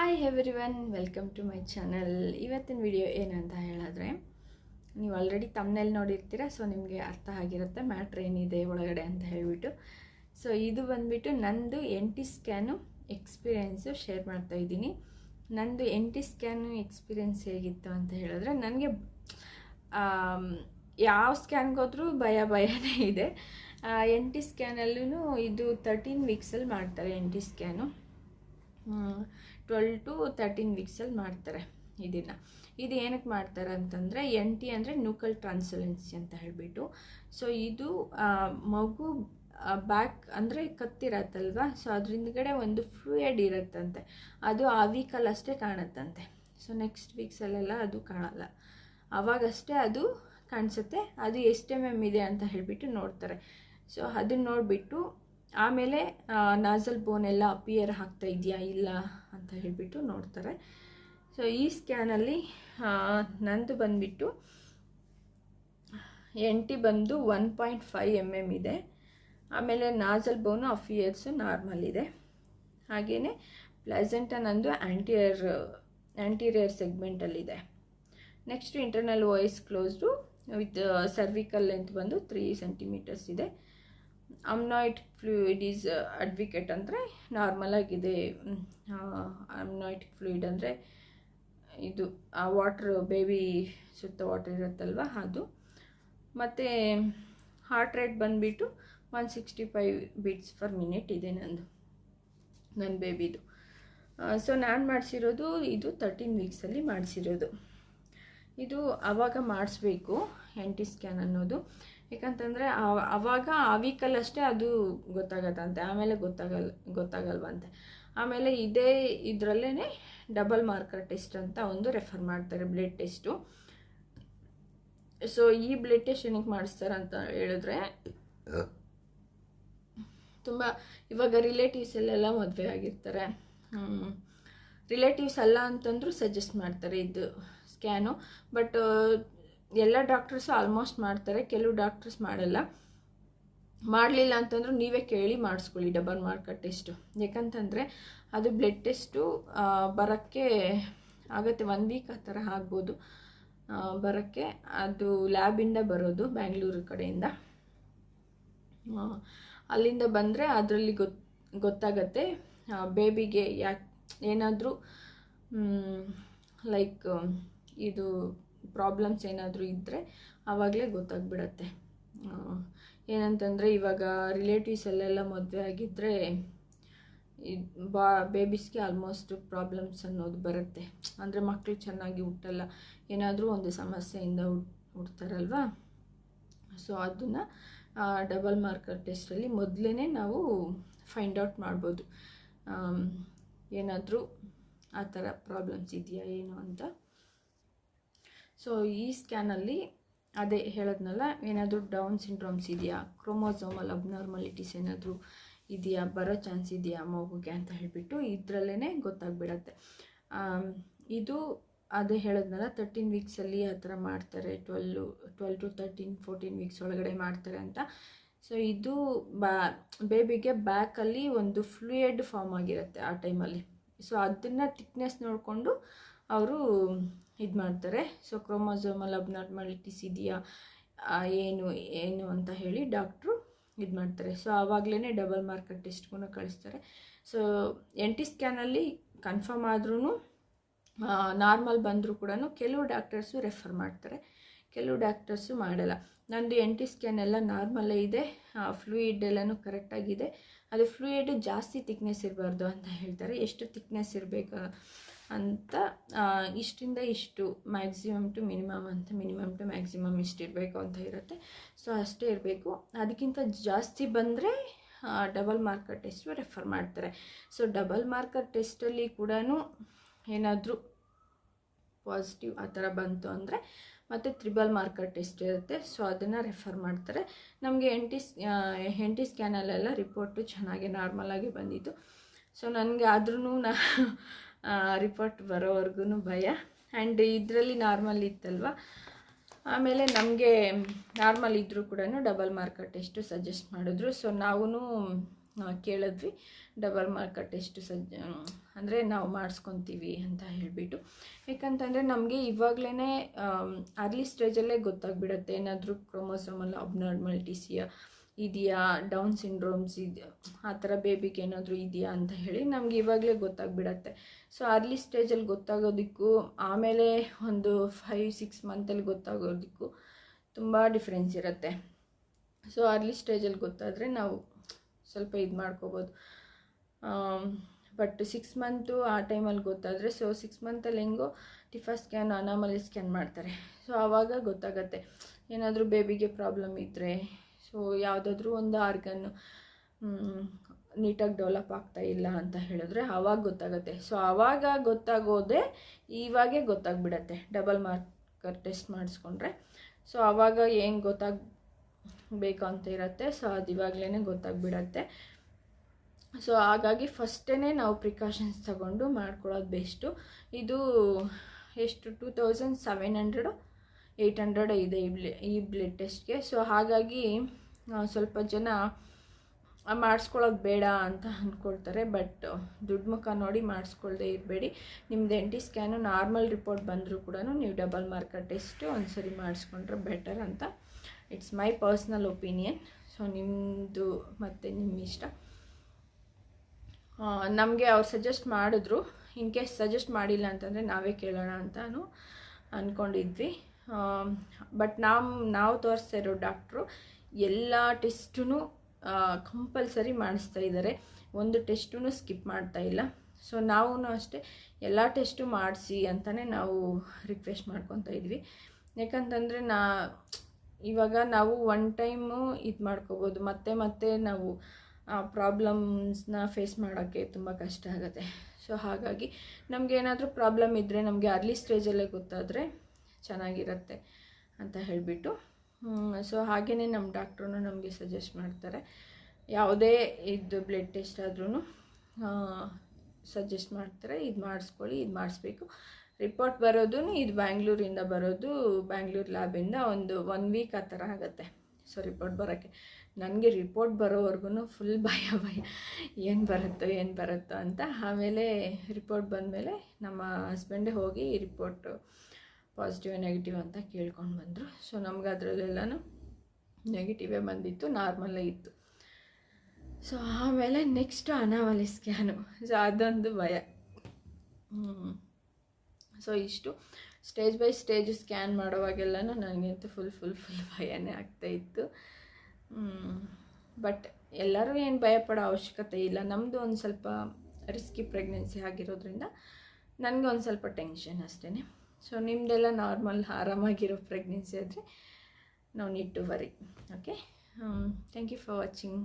Hi everyone, welcome to my channel. ಇವತ್ತಿನ video ಏನಂತ ಹೇಳಿದ್ರೆ, ನೀವು ಆಲ್ರೆಡಿ ತಮ್ಮನೇಲಿ ನೋಡಿರ್ತೀರ. ಸೊ ನಿಮಗೆ ಅರ್ಥ ಆಗಿರುತ್ತೆ ಮ್ಯಾಟ್ರ್ ಏನಿದೆ ಒಳಗಡೆ ಅಂತ ಹೇಳಿಬಿಟ್ಟು. ಸೊ ಇದು ಬಂದುಬಿಟ್ಟು ನಂದು NT ಸ್ಕ್ಯಾನು ಎಕ್ಸ್ಪೀರಿಯೆನ್ಸು ಶೇರ್ ಮಾಡ್ತಾ ಇದ್ದೀನಿ. ನಂದು NT ಸ್ಕ್ಯಾನು ಎಕ್ಸ್ಪೀರಿಯೆನ್ಸ್ ಹೇಗಿತ್ತು ಅಂತ ಹೇಳಿದ್ರೆ, ನನಗೆ ಯಾವ ಸ್ಕ್ಯಾನ್ಗೆ ಹೋದ್ರೂ ಭಯನೇ ಇದೆ. NT ಸ್ಕ್ಯಾನಲ್ಲೂ ಇದು 13 ವೀಕ್ಸಲ್ಲಿ ಮಾಡ್ತಾರೆ. NT ಸ್ಕ್ಯಾನು 12 to 13 ವೀಕ್ಸಲ್ಲಿ ಮಾಡ್ತಾರೆ. ಇದು ಏನಕ್ಕೆ ಮಾಡ್ತಾರೆ ಅಂತಂದರೆ, NT ಅಂದರೆ ನ್ಯೂಕಲ್ ಟ್ರಾನ್ಸ್ಫರೆನ್ಸಿ ಅಂತ ಹೇಳಿಬಿಟ್ಟು. ಸೊ ಇದು ಮಗು ಬ್ಯಾಕ್ ಅಂದರೆ ಕತ್ತಿರತ್ತಲ್ವ, ಸೊ ಅದರಿಂದಗಡೆ ಒಂದು ಫ್ಲೂಯಿಡ್ ಇರುತ್ತಂತೆ. ಅದು ಆ ವೀಕಲ್ಲಿ ಅಷ್ಟೇ ಕಾಣುತ್ತಂತೆ. ಸೊ ನೆಕ್ಸ್ಟ್ ವೀಕ್ಸಲ್ಲೆಲ್ಲ ಅದು ಕಾಣಲ್ಲ, ಆವಾಗಷ್ಟೇ ಅದು ಕಾಣಿಸುತ್ತೆ. ಅದು ಎಷ್ಟು MM ಇದೆ ಅಂತ ಹೇಳಿಬಿಟ್ಟು ನೋಡ್ತಾರೆ. ಸೊ ಅದನ್ನ ನೋಡಿಬಿಟ್ಟು ಆಮೇಲೆ ನಾಸಲ್ ಬೋನ್ ಎಲ್ಲ ಅಪಿಯರ್ ಆಗ್ತಾ ಇದೆಯಾ ಇಲ್ಲ ಅಂತ ಹೇಳಿಬಿಟ್ಟು ನೋಡ್ತಾರೆ. ಸೊ ಈ ಸ್ಕ್ಯಾನಲ್ಲಿ ನಂದು ಬಂದುಬಿಟ್ಟು NT ಬಂದು 1.5 mm ಇದೆ. ಆಮೇಲೆ ನಾಸಲ್ ಬೋನು ಅಫಿಯರ್ಸು ನಾರ್ಮಲ್ ಇದೆ. ಹಾಗೆಯೇ ಪ್ಲೆಸೆಂಟ ನಂದು ಆ್ಯಂಟೀರಿಯರ್ ಸೆಗ್ಮೆಂಟಲ್ಲಿದೆ. Next internal os closed with cervical length ಬಂದು 3 centimeters ಇದೆ. ಅಮ್ನಾಯ್ಡ್ ಫ್ಲೂಯಿಡ್ ಈಸ್ ಅಡ್ವಿಕೇಟ್ ಅಂದರೆ ನಾರ್ಮಲ್ ಆಗಿದೆ. ಅಮ್ನಾಯ್ಡ್ ಫ್ಲೂಯಿಡ್ ಅಂದರೆ ಇದು ವಾಟ್ರ್, ಬೇಬಿ ಸುತ್ತ ವಾಟ್ರ್ ಇರುತ್ತಲ್ವ ಅದು. ಮತ್ತು ಹಾರ್ಟ್ ರೇಟ್ ಬಂದುಬಿಟ್ಟು 165 beats per minute ಇದೆ ನನ್ನ ಬೇಬಿದು. ಸೊ ನಾನು ಮಾಡಿಸಿರೋದು ಇದು 13 ವೀಕ್ಸಲ್ಲಿ ಮಾಡಿಸಿರೋದು. ಇದು ಆವಾಗ ಮಾಡಿಸ್ಬೇಕು NT ಸ್ಕ್ಯಾನ್ ಅನ್ನೋದು. ಯಾಕಂತಂದರೆ ಆವಾಗ ಆ ವೀಕಲ್ಲಷ್ಟೇ ಅದು ಗೊತ್ತಾಗತ್ತಂತೆ, ಆಮೇಲೆ ಗೊತ್ತಾಗಲ್ವಂತೆ. ಆಮೇಲೆ ಇದರಲ್ಲೇ ಡಬಲ್ ಮಾರ್ಕರ್ ಟೆಸ್ಟ್ ಅಂತ ಒಂದು ರೆಫರ್ ಮಾಡ್ತಾರೆ, ಬ್ಲಡ್ ಟೆಸ್ಟು. ಸೊ ಈ ಬ್ಲಡ್ ಟೆಸ್ಟ್ ಏನಕ್ಕೆ ಮಾಡಿಸ್ತಾರೆ ಅಂತ ಹೇಳಿದ್ರೆ, ತುಂಬ ಇವಾಗ ರಿಲೇಟಿವ್ಸಲ್ಲೆಲ್ಲ ಮದುವೆ ಆಗಿರ್ತಾರೆ. ರಿಲೇಟಿವ್ಸ್ ಅಲ್ಲ ಅಂತಂದರೂ ಸಜೆಸ್ಟ್ ಮಾಡ್ತಾರೆ ಇದು ಸ್ಕ್ಯಾನು. ಬಟ್ ಎಲ್ಲ ಡಾಕ್ಟರ್ಸು ಆಲ್ಮೋಸ್ಟ್ ಮಾಡ್ತಾರೆ, ಕೆಲವು ಡಾಕ್ಟರ್ಸ್ ಮಾಡಲಿಲ್ಲ ಅಂತಂದ್ರೂ ನೀವೇ ಕೇಳಿ ಮಾಡಿಸ್ಕೊಳ್ಳಿ ಡಬಲ್ ಮಾರ್ಕರ್ ಟೆಸ್ಟು. ಯಾಕಂತಂದರೆ ಅದು ಬ್ಲಡ್ ಟೆಸ್ಟು ಬರೋಕ್ಕೆ ಆಗುತ್ತೆ, 1 ವೀಕ್ ಆ ಥರ ಆಗ್ಬೋದು ಬರೋಕ್ಕೆ. ಅದು ಲ್ಯಾಬಿಂದ ಬರೋದು, ಬ್ಯಾಂಗ್ಳೂರು ಕಡೆಯಿಂದ. ಅಲ್ಲಿಂದ ಬಂದರೆ ಅದರಲ್ಲಿ ಗೊತ್ತಾಗತ್ತೆ ಬೇಬಿಗೆ ಏನಾದರೂ ಲೈಕ್ ಇದು ಪ್ರಾಬ್ಲಮ್ಸ್ ಏನಾದರೂ ಇದ್ದರೆ ಆವಾಗಲೇ ಗೊತ್ತಾಗ್ಬಿಡತ್ತೆ. ಏನಂತಂದರೆ ಇವಾಗ ರಿಲೇಟಿವ್ಸಲ್ಲೆಲ್ಲ ಮದುವೆ ಆಗಿದ್ದರೆ ಬೇಬೀಸ್ಗೆ ಆಲ್ಮೋಸ್ಟ್ ಪ್ರಾಬ್ಲಮ್ಸ್ ಅನ್ನೋದು ಬರುತ್ತೆ. ಅಂದರೆ ಮಕ್ಕಳು ಚೆನ್ನಾಗಿ ಹುಟ್ಟಲ್ಲ, ಏನಾದರೂ ಒಂದು ಸಮಸ್ಯೆಯಿಂದ ಹುಡ್ತಾರಲ್ವ. ಸೊ ಅದನ್ನು ಡಬಲ್ ಮಾರ್ಕರ್ ಟೆಸ್ಟಲ್ಲಿ ಮೊದಲೇ ನಾವು ಫೈಂಡ್ ಔಟ್ ಮಾಡ್ಬೋದು, ಏನಾದರೂ ಆ ಥರ ಪ್ರಾಬ್ಲಮ್ಸ್ ಇದೆಯಾ ಏನು ಅಂತ. ಸೊ ಈ ಸ್ಕ್ಯಾನಲ್ಲಿ ಅದೇ ಹೇಳೋದ್ನಲ್ಲ, ಏನಾದರೂ ಡೌನ್ ಸಿಂಡ್ರೋಮ್ಸ್ ಇದೆಯಾ, ಕ್ರೋಮೋಸೋಮಲ್ ಅಬ್ನಾರ್ಮಲಿಟೀಸ್ ಏನಾದರೂ ಇದೆಯಾ, ಬರೋ ಚಾನ್ಸ್ ಇದೆಯಾ ಮಗುಗೆ ಅಂತ ಹೇಳಿಬಿಟ್ಟು ಇದರಲ್ಲೇ ಗೊತ್ತಾಗ್ಬಿಡತ್ತೆ. ಇದು ಅದೇ ಹೇಳೋದ್ನಲ್ಲ, 13 ವೀಕ್ಸಲ್ಲಿ ಆ ಥರ ಮಾಡ್ತಾರೆ, 12 to 13, 14 ವೀಕ್ಸ್ ಒಳಗಡೆ ಮಾಡ್ತಾರೆ ಅಂತ. ಸೊ ಇದು ಬೇಬಿಗೆ ಬ್ಯಾಕಲ್ಲಿ ಒಂದು ಫ್ಲೂಯಿಡ್ ಫಾರ್ಮ್ ಆಗಿರುತ್ತೆ ಆ ಟೈಮಲ್ಲಿ. ಸೊ ಅದನ್ನು ಥಿಕ್ನೆಸ್ ನೋಡಿಕೊಂಡು ಅವರು ಇದು ಮಾಡ್ತಾರೆ. ಸೊ ಕ್ರೋಮೋಸೋಮಲ್ ಅಬ್ನಾರ್ಮಲಿಟೀಸ್ ಇದೆಯಾ ಏನು ಅಂತ ಹೇಳಿ ಡಾಕ್ಟ್ರು ಇದು ಮಾಡ್ತಾರೆ. ಸೊ ಆವಾಗಲೇ ಡಬಲ್ ಮಾರ್ಕರ್ ಟೆಸ್ಟ್ಗೂ ಕಳಿಸ್ತಾರೆ. ಸೊ NT ಸ್ಕ್ಯಾನಲ್ಲಿ ಕನ್ಫರ್ಮ್ ಆದ್ರೂ ನಾರ್ಮಲ್ ಬಂದರೂ ಕೂಡ ಕೆಲವು ಡಾಕ್ಟರ್ಸು ರೆಫರ್ ಮಾಡ್ತಾರೆ, ಕೆಲವು ಡಾಕ್ಟರ್ಸು ಮಾಡಲ್ಲ. ನಂದು NT ಸ್ಕ್ಯಾನ್ ಎಲ್ಲ ನಾರ್ಮಲ್ಲೇ ಇದೆ, ಫ್ಲೂಯಿಡ್ ಎಲ್ಲನೂ ಕರೆಕ್ಟಾಗಿದೆ. ಅದು ಫ್ಲೂಯಿಡ್ ಜಾಸ್ತಿ ಥಿಕ್ನೆಸ್ ಇರಬಾರ್ದು ಅಂತ ಹೇಳ್ತಾರೆ. ಎಷ್ಟು ಥಿಕ್ನೆಸ್ ಇರಬೇಕು ಅಂತ, ಇಷ್ಟಿಂದ ಇಷ್ಟು ಮ್ಯಾಕ್ಸಿಮಮ್ ಟು ಮಿನಿಮಮ್ ಅಂತ, ಮಿನಿಮಮ್ ಟು ಮ್ಯಾಕ್ಸಿಮಮ್ ಇಷ್ಟಿರಬೇಕು ಅಂತ ಇರುತ್ತೆ. ಸೊ ಅಷ್ಟೇ ಇರಬೇಕು. ಅದಕ್ಕಿಂತ ಜಾಸ್ತಿ ಬಂದರೆ ಡಬಲ್ ಮಾರ್ಕರ್ ಟೆಸ್ಟು ರೆಫರ್ ಮಾಡ್ತಾರೆ. ಸೊ ಡಬಲ್ ಮಾರ್ಕರ್ ಟೆಸ್ಟಲ್ಲಿ ಕೂಡ ಏನಾದರೂ ಪಾಸಿಟಿವ್ ಆ ಥರ ಬಂತು ಅಂದರೆ ಮತ್ತು ತ್ರಿಬಲ್ ಮಾರ್ಕರ್ ಟೆಸ್ಟ್ ಇರುತ್ತೆ. ಸೊ ಅದನ್ನು ರೆಫರ್ ಮಾಡ್ತಾರೆ. ನಮಗೆ NT ಸ್ಕ್ಯಾನಲ್ಲೆಲ್ಲ ರಿಪೋರ್ಟು ಚೆನ್ನಾಗಿ ನಾರ್ಮಲಾಗಿ ಬಂದಿತ್ತು. ಸೊ ನನಗೆ ಆದ್ರೂ ರಿಪೋರ್ಟ್ ಬರೋವರೆಗೂ ಭಯ. ಆ್ಯಂಡ್ ಇದರಲ್ಲಿ ನಾರ್ಮಲ್ ಇತ್ತಲ್ವ, ಆಮೇಲೆ ನಮಗೆ ನಾರ್ಮಲ್ ಇದ್ದರೂ ಕೂಡ ಡಬಲ್ ಮಾರ್ಕರ್ ಟೆಸ್ಟು ಸಜೆಸ್ಟ್ ಮಾಡಿದ್ರು. ಸೊ ನಾವು ಕೇಳಿದ್ವಿ, ಡಬಲ್ ಮಾರ್ಕರ್ ಟೆಸ್ಟ್ ಅಂದರೆ ನಾವು ಮಾಡಿಸ್ಕೊತೀವಿ ಅಂತ ಹೇಳಿಬಿಟ್ಟು. ಯಾಕಂತಂದರೆ ನಮಗೆ ಇವಾಗಲೇ ಅರ್ಲಿ ಸ್ಟೇಜಲ್ಲೇ ಗೊತ್ತಾಗ್ಬಿಡುತ್ತೆ ಏನಾದರೂ ಕ್ರೋಮೋಸೋಮಲ್ ಅಬ್ನಾರ್ಮಲಿಟೀಸ್ ಇದೆಯಾ, ಡೌನ್ ಸಿಂಡ್ರೋಮ್ಸ್ ಇದೆಯಾ, ಆ ಥರ ಬೇಬಿಗೆ ಏನಾದರೂ ಇದೆಯಾ ಅಂತ ಹೇಳಿ ನಮ್ಗೆ ಇವಾಗಲೇ ಗೊತ್ತಾಗ್ಬಿಡತ್ತೆ. ಸೊ ಅರ್ಲಿ ಸ್ಟೇಜಲ್ಲಿ ಗೊತ್ತಾಗೋದಕ್ಕೂ ಆಮೇಲೆ ಒಂದು 5-6 ಮಂತಲ್ಲಿ ಗೊತ್ತಾಗೋದಕ್ಕೂ ತುಂಬ ಡಿಫ್ರೆನ್ಸ್ ಇರುತ್ತೆ. ಸೊ ಅರ್ಲಿ ಸ್ಟೇಜಲ್ಲಿ ಗೊತ್ತಾದರೆ ನಾವು ಸ್ವಲ್ಪ ಇದು ಮಾಡ್ಕೋಬೋದು. ಬಟ್ 6 ಮಂತು ಆ ಟೈಮಲ್ಲಿ ಗೊತ್ತಾದರೆ, ಸೊ 6 ಮಂತಲ್ಲಿ ಹೆಂಗೋ ಟಿಫಾ ಸ್ಕ್ಯಾನ್, ಅನಾಮಲಿ ಸ್ಕ್ಯಾನ್ ಮಾಡ್ತಾರೆ. ಸೊ ಆವಾಗ ಗೊತ್ತಾಗತ್ತೆ ಏನಾದರೂ ಬೇಬಿಗೆ ಪ್ರಾಬ್ಲಮ್ ಇದ್ದರೆ, ಸೊ ಯಾವುದಾದ್ರೂ ಒಂದು ಆರ್ಗನ್ನು ನೀಟಾಗಿ ಡೆವಲಪ್ ಆಗ್ತಾ ಇಲ್ಲ ಅಂತ ಹೇಳಿದ್ರೆ ಆವಾಗ ಗೊತ್ತಾಗುತ್ತೆ. ಸೊ ಆವಾಗ ಗೊತ್ತಾಗೋದೇ ಇವಾಗೇ ಗೊತ್ತಾಗ್ಬಿಡತ್ತೆ ಡಬಲ್ ಮಾರ್ಕರ್ ಟೆಸ್ಟ್ ಮಾಡಿಸ್ಕೊಂಡ್ರೆ. ಸೊ ಆವಾಗ ಏನು ಗೊತ್ತಾಗಬೇಕು ಅಂತ ಇರುತ್ತೆ, ಸೊ ಅದು ಇವಾಗಲೇ ಗೊತ್ತಾಗ್ಬಿಡತ್ತೆ. ಸೊ ಹಾಗಾಗಿ ಫಸ್ಟೇ ನಾವು ಪ್ರಿಕಾಷನ್ಸ್ ತಗೊಂಡು ಮಾಡ್ಕೊಳ್ಳೋದು ಬೆಸ್ಟು. ಇದು ಎಷ್ಟು 2700-800 ಇದೆ ಈ ಬ್ಲಡ್ ಟೆಸ್ಟ್ಗೆ. ಸೊ ಹಾಗಾಗಿ ಸ್ವಲ್ಪ ಜನ ಮಾಡಿಸ್ಕೊಳ್ಳೋದು ಬೇಡ ಅಂತ ಅಂದ್ಕೊಳ್ತಾರೆ. ಬಟ್ ದುಡ್ಡು ಮುಖ ನೋಡಿ ಮಾಡಿಸ್ಕೊಳ್ದೇ ಇರಬೇಡಿ. ನಿಮ್ಮದು NT ಸ್ಕ್ಯಾನು ನಾರ್ಮಲ್ ರಿಪೋರ್ಟ್ ಬಂದರೂ ಕೂಡ ನೀವು ಡಬಲ್ ಮಾರ್ಕರ್ ಟೆಸ್ಟು ಒಂದ್ಸರಿ ಮಾಡಿಸ್ಕೊಂಡ್ರೆ ಬೆಟರ್ ಅಂತ it's my personal opinion. So ನಿಮ್ಮದು ಮತ್ತು ನಿಮ್ಮ ಇಷ್ಟ. ನಮಗೆ ಅವ್ರು ಸಜೆಸ್ಟ್ ಮಾಡಿದ್ರು. ಇನ್ ಕೇಸ್ ಸಜೆಸ್ಟ್ ಮಾಡಿಲ್ಲ ಅಂತಂದರೆ ನಾವೇ ಕೇಳೋಣ ಅಂತಾನು ಅಂದ್ಕೊಂಡಿದ್ವಿ. ಬಟ್ ನಾವು ತೋರಿಸ್ತಾ ಇರೋ ಡಾಕ್ಟ್ರು ಎಲ್ಲ ಟೆಸ್ಟೂ ಕಂಪಲ್ಸರಿ ಮಾಡಿಸ್ತಾ ಇದ್ದಾರೆ, ಒಂದು ಟೆಸ್ಟೂ ಸ್ಕಿಪ್ ಮಾಡ್ತಾ ಇಲ್ಲ. ಸೊ ನಾವು ಅಷ್ಟೇ ಎಲ್ಲ ಟೆಸ್ಟು ಮಾಡಿಸಿ ಅಂತಲೇ ನಾವು ರಿಕ್ವೆಸ್ಟ್ ಮಾಡ್ಕೊತಾ ಇದ್ವಿ. ಯಾಕಂತಂದರೆ ಇವಾಗ ನಾವು ಒನ್ ಟೈಮು ಇದು ಮಾಡ್ಕೋಬೋದು, ಮತ್ತೆ ನಾವು ಪ್ರಾಬ್ಲಮ್ಸ್ನ ಫೇಸ್ ಮಾಡೋಕ್ಕೆ ತುಂಬ ಕಷ್ಟ ಆಗುತ್ತೆ. ಸೊ ಹಾಗಾಗಿ ನಮಗೇನಾದರೂ ಪ್ರಾಬ್ಲಮ್ ಇದ್ದರೆ ನಮಗೆ ಅರ್ಲಿ ಸ್ಟೇಜಲ್ಲೇ ಗೊತ್ತಾದರೆ ಚೆನ್ನಾಗಿರುತ್ತೆ ಅಂತ ಹೇಳಿಬಿಟ್ಟು, ಸೊ ಹಾಗೆಯೇ ನಮ್ಮ ಡಾಕ್ಟ್ರೂ ನಮಗೆ ಸಜೆಸ್ಟ್ ಮಾಡ್ತಾರೆ. ಯಾವುದೇ ಇದು ಬ್ಲಡ್ ಟೆಸ್ಟ್ ಆದ್ರೂ ಸಜೆಸ್ಟ್ ಮಾಡ್ತಾರೆ, ಇದು ಮಾಡಿಸ್ಕೊಳ್ಳಿ, ಇದು ಮಾಡಿಸ್ಬೇಕು. ರಿಪೋರ್ಟ್ ಬರೋದು ಇದು ಬ್ಯಾಂಗ್ಳೂರಿಂದ ಬರೋದು, ಬ್ಯಾಂಗ್ಳೂರು ಲ್ಯಾಬಿಂದ ಒಂದು 1 ವೀಕ್ ಆ ಥರ ಆಗುತ್ತೆ. ಸೊ ರಿಪೋರ್ಟ್ ಬರೋಕ್ಕೆ ನನಗೆ ರಿಪೋರ್ಟ್ ಬರೋವರೆಗೂ ಫುಲ್ ಭಯ ಏನು ಬರುತ್ತೋ ಅಂತ. ಆಮೇಲೆ ರಿಪೋರ್ಟ್ ಬಂದಮೇಲೆ ನಮ್ಮ ಹಸ್ಬೆಂಡೇ ಹೋಗಿ ರಿಪೋರ್ಟ್ ಪಾಸಿಟಿವ್ ನೆಗೆಟಿವ್ ಅಂತ ಕೇಳ್ಕೊಂಡು ಬಂದರು. ಸೊ ನಮ್ಗೆ ಅದರಲ್ಲೆಲ್ಲನೂ ನೆಗೆಟಿವೇ ಬಂದಿತ್ತು, ನಾರ್ಮಲ್ಲೇ ಇತ್ತು. ಸೊ ಆಮೇಲೆ ನೆಕ್ಸ್ಟು ಅನಾಮಲಿ ಸ್ಕ್ಯಾನು. ಸೊ ಅದೊಂದು ಭಯ. ಸೊ ಇಷ್ಟು ಸ್ಟೇಜ್ ಬೈ ಸ್ಟೇಜು ಸ್ಕ್ಯಾನ್ ಮಾಡೋವಾಗೆಲ್ಲನೂ ನನಗಂತೂ ಫುಲ್ ಭಯನೇ ಆಗ್ತಾಯಿತ್ತು. ಬಟ್ ಎಲ್ಲರೂ ಏನು ಭಯಪಡೋ ಅವಶ್ಯಕತೆ ಇಲ್ಲ. ನಮ್ಮದು ಒಂದು ಸ್ವಲ್ಪ ರಿಸ್ಕಿ ಪ್ರೆಗ್ನೆನ್ಸಿ ಆಗಿರೋದ್ರಿಂದ ನನಗೆ ಒಂದು ಸ್ವಲ್ಪ ಟೆನ್ಷನ್ ಅಷ್ಟೇ. ಸೊ ನಿಮ್ಮದೆಲ್ಲ ನಾರ್ಮಲ್ ಆರಾಮಾಗಿರೋ ಪ್ರೆಗ್ನೆನ್ಸಿ ಆದರೆ no need to worry. Okay, thank you for watching.